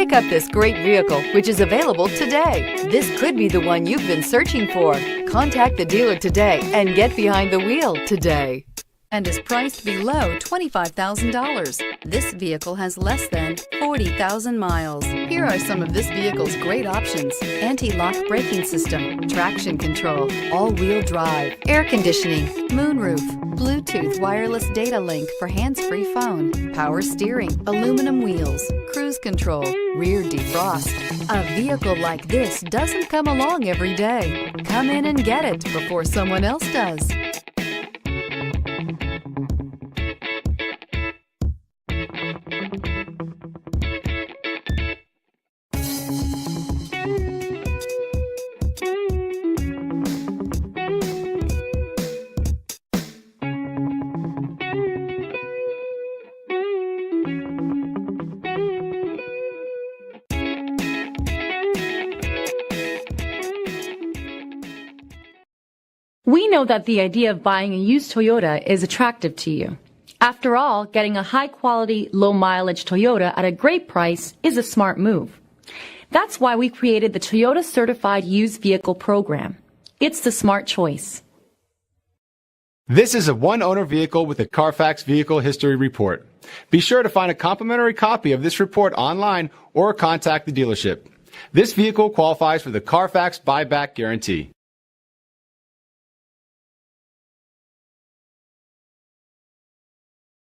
Pick up this great vehicle, which is available today. This could be the one you've been searching for. Contact the dealer today and get behind the wheel today. And is priced below $25,000. This vehicle has less than 40,000 miles. Here are some of this vehicle's great options: anti-lock braking system, traction control, all-wheel drive, air conditioning, moonroof, Bluetooth wireless data link for hands-free phone, power steering, aluminum wheels, cruise control, rear defrost. A vehicle like this doesn't come along every day. Come in and get it before someone else does. We know that the idea of buying a used Toyota is attractive to you. After all, getting a high-quality, low-mileage Toyota at a great price is a smart move. That's why we created the Toyota Certified Used Vehicle Program. It's the smart choice. This is a one-owner vehicle with a Carfax Vehicle History Report. Be sure to find a complimentary copy of this report online or contact the dealership. This vehicle qualifies for the Carfax Buyback Guarantee.